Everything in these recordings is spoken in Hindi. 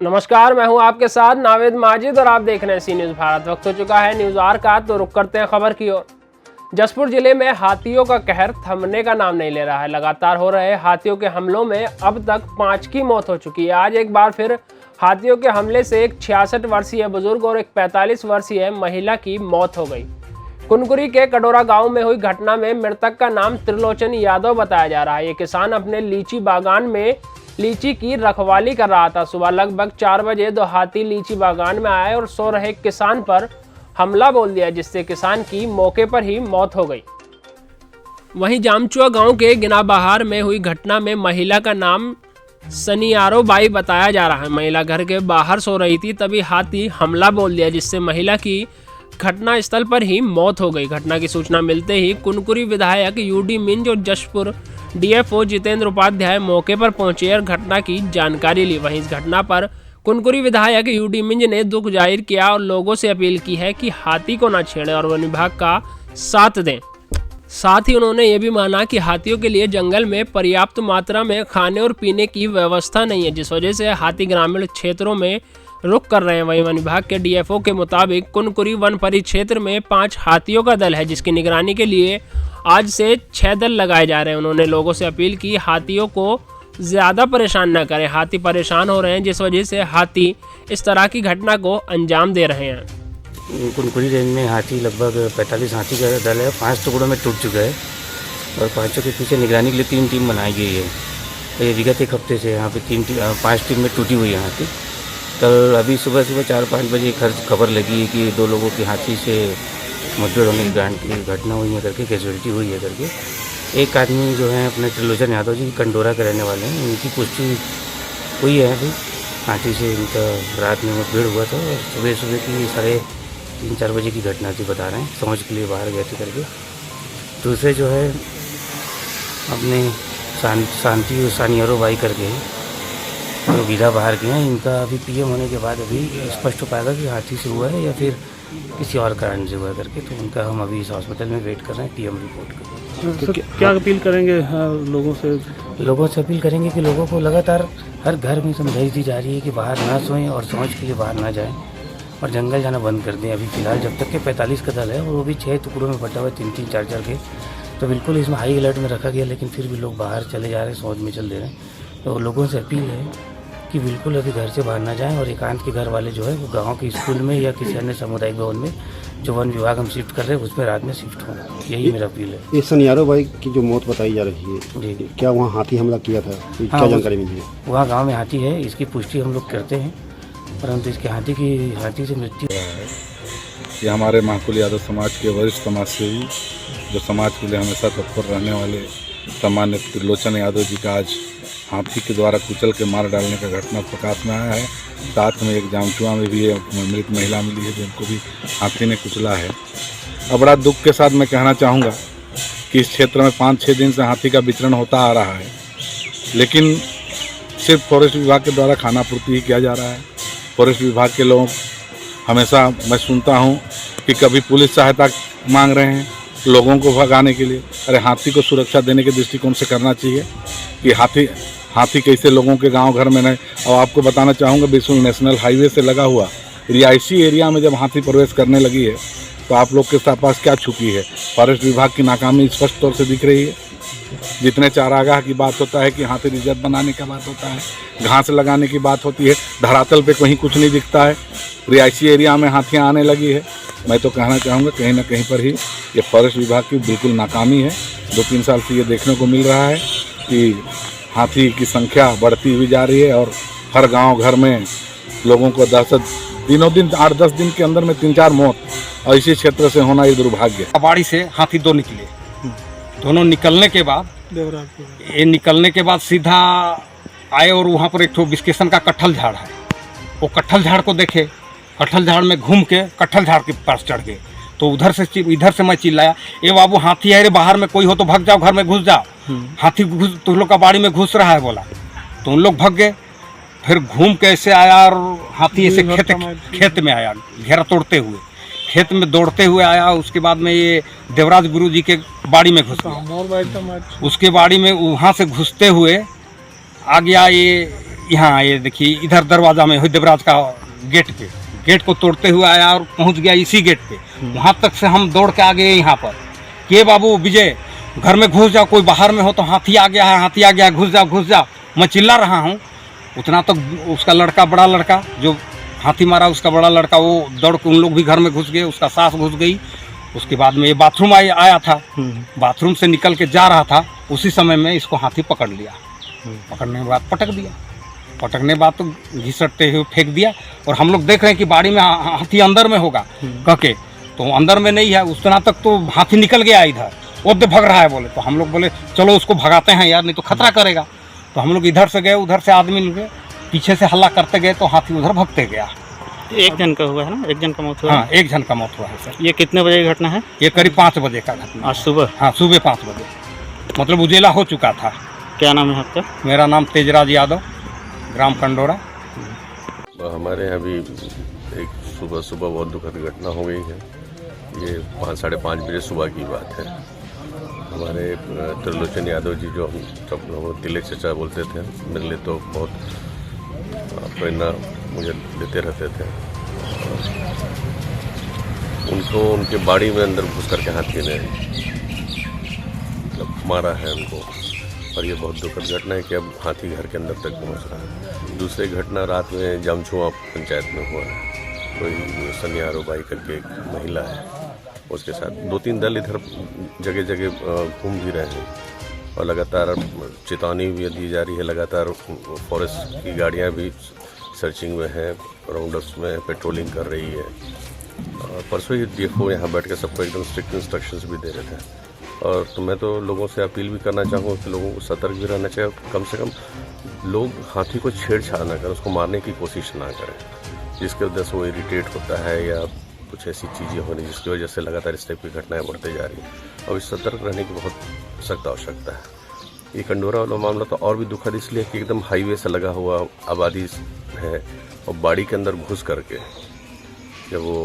नमस्कार, मैं हूं आपके साथ नावेद माजिद और आप देख रहे हैं सी न्यूज़ भारत। वक्त हो चुका है न्यूज़ आर का, तो रुक करते हैं खबर की ओर। जसपुर जिले में हाथियों का कहर थमने का नाम नहीं ले रहा है। लगातार हो रहे हाथियों के हमलों में अब तक 5 की मौत हो चुकी है। आज एक बार फिर हाथियों के हमले से एक 66 वर्षीय बुजुर्ग और एक 45 वर्षीय महिला की मौत हो गई। कुनकुरी के कटोरा गांव में हुई घटना में मृतक का नाम त्रिलोचन यादव बताया जा रहा है। ये किसान अपने लीची बागान में लीची की रखवाली कर रहा था। सुबह लगभग 4 बजे 2 हाथी लीची बागान में आए और सो रहे किसान पर हमला बोल दिया, जिससे किसान की मौके पर ही मौत हो गई। वहीं जामचुआ गांव के गिना बहार में हुई घटना में महिला का नाम सनियारो बाई बताया जा रहा है। महिला घर के बाहर सो रही थी, तभी हाथी हमला बोल दिया, जिससे महिला की घटना स्थल पर ही मौत हो गई। घटना की सूचना मिलते ही कुनकुरी विधायक यूडी मिंज और जशपुर डीएफओ जितेंद्र उपाध्याय मौके पर पहुंचे और घटना की जानकारी ली। वहीं इस घटना पर कुनकुरी विधायक यूडी मिंज ने दुख जाहिर किया और लोगों से अपील की है कि हाथी को न छेड़ें और वन विभाग का साथ दें। साथ ही उन्होंने ये भी माना कि हाथियों के लिए जंगल में पर्याप्त मात्रा में खाने और पीने की व्यवस्था नहीं है, जिस वजह से हाथी ग्रामीण क्षेत्रों में रुक कर रहे हैं। वहीं वन विभाग के डीएफओ के मुताबिक कुनकुरी वन परिक्षेत्र में 5 हाथियों का दल है, जिसकी निगरानी के लिए आज से 6 दल लगाए जा रहे हैं। उन्होंने लोगों से अपील की हाथियों को ज़्यादा परेशान न करें। हाथी परेशान हो रहे हैं, जिस वजह से हाथी इस तरह की घटना को अंजाम दे रहे हैं। कुनकुरी रेंज में हाथी लगभग 45 हाथी का दल है। 5 टुकड़ों में टूट चुका है और 5 के पीछे निगरानी के लिए 3 टीम बनाई गई है। तो ये विगत एक हफ्ते से यहाँ पे 5 टीम में टूटी हुई है हाथी। कल अभी सुबह 4-5 बजे खबर लगी है कि 2 लोगों की हाथी से मुठभेड़ होने की घटना हुई है करके, कैजुअलिटी हुई है करके। एक आदमी जो है अपने त्रिलोचन यादव जी कंडोरा के रहने वाले हैं, उनकी पुष्टि हुई है। अभी हाथी से इनका रात में मुठभेड़ हुआ था और सुबह की 3-4 बजे की घटना थी, बता रहे हैं। समझ के लिए बाहर गए थे करके। दूसरे जो है अपने शांति सानियारो बाई करके जो गिरा बाहर के हैं, इनका अभी पीएम होने के बाद अभी स्पष्ट हो पाएगा कि हाथी से हुआ है या फिर किसी और कारण से हुआ करके। तो उनका हम अभी इस हॉस्पिटल में वेट कर रहे हैं पीएम रिपोर्ट का। तो क्या अपील करेंगे लोगों से अपील करेंगे कि लोगों को लगातार हर घर में समझाई दी जा रही है कि बाहर ना सोएं और समझ के लिए बाहर ना जाएं और जंगल जाना बंद कर दें। अभी फिलहाल जब तक के 45 का दल है और वो भी 6 टुकड़ों में बटा हुआ है, 3-3, 4-4 के। तो बिल्कुल इसमें हाई अलर्ट में रखा गया, लेकिन फिर भी लोग बाहर चले जा रहे हैं, सोच में चल दे रहे हैं। तो लोगों से अपील है कि बिल्कुल अभी घर से बाहर ना जाएं और एकांत के घर वाले जो है वो गांव के स्कूल में या किसी अन्य सामुदायिक भवन में जो वन विभाग हम शिफ्ट कर रहे हैं उसमें रात में शिफ्ट हों। यही मेरा अपील है। ये सनियारो भाई की जो मौत बताई जा रही है, जी, क्या वहाँ हाथी हमला किया था? क्या जानकारी मिली है? वहाँ गाँव में हाथी है, इसकी पुष्टि हम लोग करते हैं, परंतु इसके हाथी से मृत्यु है। ये हमारे महाकुल यादव समाज के वरिष्ठ समाजसेवी, जो समाज के लिए हमेशा तत्पर रहने वाले सामान्य त्रिलोचन यादव जी का आज हाथी के द्वारा कुचल के मार डालने का घटना प्रकाश में आया है। साथ में एक जामचुआ में भी मृत महिला मिली है, जिनको भी हाथी ने कुचला है। अब बड़ा दुख के साथ मैं कहना चाहूँगा कि इस क्षेत्र में 5-6 दिन से हाथी का विचरण होता आ रहा है, लेकिन सिर्फ फॉरेस्ट विभाग के द्वारा खाना पूर्ति ही किया जा रहा है। फॉरेस्ट विभाग के लोग हमेशा, मैं सुनता हूँ कि कभी पुलिस सहायता मांग रहे हैं लोगों को भगाने के लिए। अरे हाथी को सुरक्षा देने के दृष्टिकोण से करना चाहिए कि हाथी कैसे लोगों के गांव घर में नहीं। और आपको बताना चाहूँगा, बिल्कुल नेशनल हाईवे से लगा हुआ रिहायशी एरिया में जब हाथी प्रवेश करने लगी है तो आप लोग के पास क्या छुपी है? फॉरेस्ट विभाग की नाकामी स्पष्ट तौर से दिख रही है। जितने चारागाह की बात होता है कि हाथी रिजर्व बनाने का बात होता है, घास लगाने की बात होती है, धरातल पे कहीं कुछ नहीं दिखता है। रिहायशी एरिया में हाथियाँ आने लगी है। मैं तो कहना चाहूँगा कहीं ना कहीं पर ही ये फॉरेस्ट विभाग की बिल्कुल नाकामी है। 2-3 साल से ये देखने को मिल रहा है कि हाथी की संख्या बढ़ती हुई जा रही है और हर गांव घर में लोगों को दिनों दिन 8-10 दिन के अंदर में 3-4 मौत और इसी क्षेत्र से होना ये दुर्भाग्य है। बाड़ी से हाथी 2 निकले। दोनों निकलने के बाद सीधा आए और वहाँ पर एक ठो बिस्केशन का कटहल झाड़ है। वो कटहल झाड़ को देखे, कटहल झाड़ में घूम के कटहल झाड़ के पास चढ़ गए। तो इधर से मैं चिल्लाया, ए बाबू हाथी है रे, बाहर में कोई हो तो भाग जाओ, घर में घुस जाओ। हाथी तुम लोग का बाड़ी में घुस रहा है बोला। तो उन लोग भाग गए। फिर घूम के ऐसे आया और हाथी ऐसे खेत में आया, घेरा तोड़ते हुए खेत में दौड़ते हुए आया। उसके बाद में ये देवराज गुरु जी के बाड़ी में घुस गया। उसके बाड़ी में वहाँ से घुसते हुए आ गया। यहाँ ये देखिए इधर दरवाजा में देवराज का गेट को तोड़ते हुए आया और पहुंच गया इसी गेट पे। वहाँ तक से हम दौड़ के आ गए यहाँ पर कि बाबू विजय घर में घुस जाओ, कोई बाहर में हो तो हाथी आ गया है, हाथी आ गया, घुस जाओ। मैं चिल्ला रहा हूँ, उतना तक उसका लड़का, बड़ा लड़का जो हाथी मारा, उसका बड़ा लड़का वो दौड़ के, उन लोग भी घर में घुस गए, उसका सास घुस गई। उसके बाद में ये बाथरूम आया था, बाथरूम से निकल के जा रहा था, उसी समय में इसको हाथी पकड़ लिया। पकड़ने के बाद पटक दिया, पटकने के बाद तो घिसटते हुए फेंक दिया। और हम लोग देख रहे हैं कि बाड़ी में हाथी अंदर में होगा कह के, तो अंदर में नहीं है। उस तरह तक तो हाथी निकल गया इधर, उधर भग रहा है बोले। तो हम लोग बोले चलो उसको भगाते हैं यार, नहीं तो खतरा करेगा। तो हम लोग इधर से गए, उधर से आदमी लोग पीछे से हल्ला करते गए तो हाथी उधर भगते गया। एक जन का हुआ है ना, एक जन का मौत हुआ है? हाँ, एक जन का मौत हुआ है सर। ये कितने बजे की घटना है? ये करीब 5 बजे का घटना। आज सुबह? हाँ, सुबह 5 बजे, मतलब उजेला हो चुका था। क्या नाम है आपका? मेरा नाम तेजराज यादव, ग्राम कंडोरा। हमारे यहाँ भी एक सुबह बहुत दुखद घटना हो गई है। ये 5, साढ़े 5 बजे सुबह की बात है। हमारे त्रिलोचन यादव जी, जो हम सब लोग तिलक चचा बोलते थे, मेरे लिए तो बहुत प्रेरणा मुझे देते रहते थे। उनको उनके बाड़ी में अंदर घुस करके हाथी ने मतलब मारा है उनको। और ये बहुत दुखद घटना है कि अब हाथी घर के अंदर तक पहुंच रहा है। दूसरी घटना रात में जामछुआ पंचायत में हुआ है। कोई सनियारो बाई करके एक महिला है, उसके साथ 2-3 दल इधर जगह जगह घूम भी रहे हैं और लगातार चेतावनी भी दी जा रही है। लगातार फॉरेस्ट की गाड़ियां भी सर्चिंग में है, राउंडअप्स में पेट्रोलिंग कर रही है। और परसों ही DFO यहाँ बैठ के सबको एकदम स्ट्रिक्ट इंस्ट्रक्शंस भी दे रहे थे। और तो मैं तो लोगों से अपील भी करना चाहूँगा कि लोगों को सतर्क भी रहना चाहिए। कम से कम लोग हाथी को छेड़छाड़ ना करें, उसको मारने की कोशिश ना करें, जिसकी वजह से वो इरिटेट होता है या कुछ ऐसी चीज़ें हो रही जिसकी वजह से लगातार इस टाइप की घटनाएं बढ़ते जा रही हैं। और इस सतर्क रहने की बहुत सख्त आवश्यकता है। ये कंडोरा वाला मामला तो और भी दुखद इसलिए कि एकदम हाईवे से लगा हुआ आबादी है और बाड़ी के अंदर घुस करके जब वो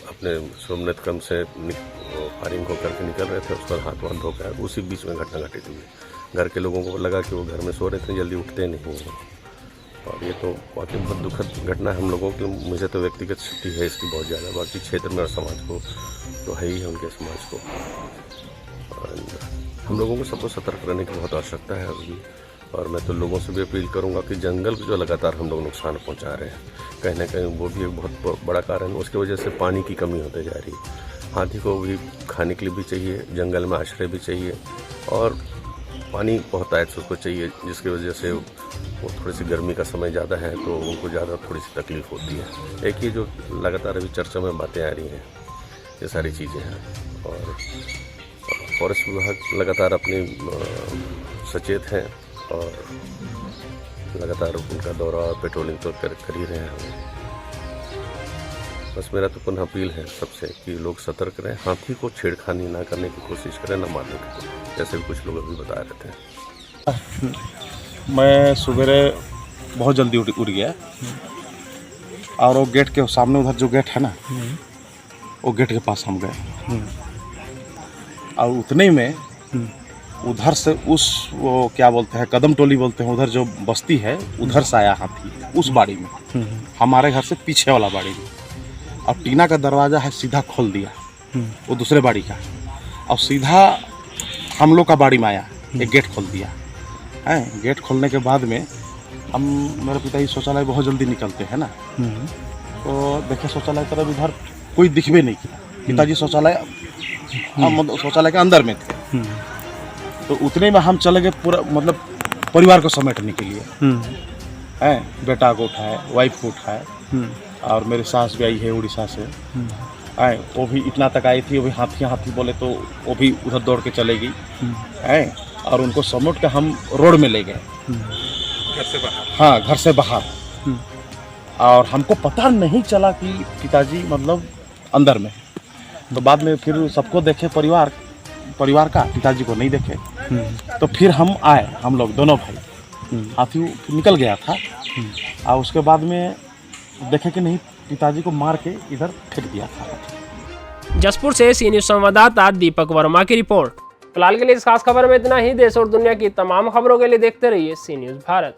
अपने सोमनाथ क्रम से फायरिंग होकर के निकल रहे थे, उसका हाथ धो गया। उसी बीच में घटना घटित हुई। घर के लोगों को लगा कि वो घर में सो रहे थे, जल्दी उठते नहीं हैं। और ये तो वाकई बहुत दुखद घटना है हम लोगों की। मुझे तो व्यक्तिगत क्षति है इसकी बहुत ज़्यादा, बाकी क्षेत्र में और समाज को तो है ही है, उनके समाज को। और हम लोगों को सबको सतर्क रहने की बहुत आवश्यकता है अभी। और मैं तो लोगों से भी अपील करूंगा कि जंगल को जो लगातार हम लोग नुकसान पहुंचा रहे हैं, कहीं ना कहीं वो भी एक बहुत बड़ा कारण है। उसकी वजह से पानी की कमी होते जा रही है। हाथी को भी खाने के लिए भी चाहिए, जंगल में आश्रय भी चाहिए और पानी बहुत आयत से उसको चाहिए, जिसकी वजह से वो थोड़ी सी गर्मी का समय ज़्यादा है तो उनको ज़्यादा थोड़ी सी तकलीफ़ होती है। एक ही जो लगातार अभी चर्चा में बातें आ रही हैं, ये सारी चीज़ें हैं। और फॉरेस्ट विभाग लगातार अपनी सचेत हैं और लगातार उनका दौरा और पेट्रोलिंग तो कर ही रहे हैं। बस मेरा तो पुनः अपील है सबसे कि लोग सतर्क रहें, हाथी को छेड़खानी ना करने की कोशिश करें, ना मारने की, जैसे भी कुछ लोग अभी बता रहे थे। मैं सवेरे बहुत जल्दी उठ गया और वो गेट के सामने, उधर जो गेट है ना, वो गेट के पास हम गए और उतने में उधर से वो क्या बोलते हैं, कदम टोली बोलते हैं, उधर जो बस्ती है उधर से आया हाथी उस बाड़ी में, हमारे घर से पीछे वाला बाड़ी में। और टीना का दरवाज़ा है सीधा खोल दिया वो दूसरे बाड़ी का, और सीधा हम लोग का बाड़ी में आया, एक गेट खोल दिया है। गेट खोलने के बाद में हम, मेरे पिताजी शौचालय बहुत जल्दी निकलते हैं ना, तो देखे शौचालय तरफ इधर कोई दिखबे नहीं किया। पिताजी शौचालय के अंदर में थे। तो उतने में हम चले गए पूरा, मतलब परिवार को समेटने के लिए हैं। बेटा को उठाए, वाइफ को उठाए और मेरी सास भी आई है उड़ीसा से, आए वो भी इतना तक आई थी। वो भी हाथी बोले तो वो भी उधर दौड़ के चले गई है और उनको समेट के हम रोड में ले गए, घर से बाहर। हाँ, घर से बाहर। और हमको पता नहीं चला कि पिताजी मतलब अंदर में। तो बाद में फिर सबको देखे, परिवार का, पिताजी को नहीं देखे। तो फिर हम आए, हम लोग दोनों भाई। हाथी निकल गया था और उसके बाद में देखे कि नहीं, पिताजी को मार के इधर फेंक दिया था। जसपुर से सी न्यूज़ संवाददाता दीपक वर्मा की रिपोर्ट। फिलहाल के लिए इस खास खबर में इतना ही। देश और दुनिया की तमाम खबरों के लिए देखते रहिए सी न्यूज़ भारत।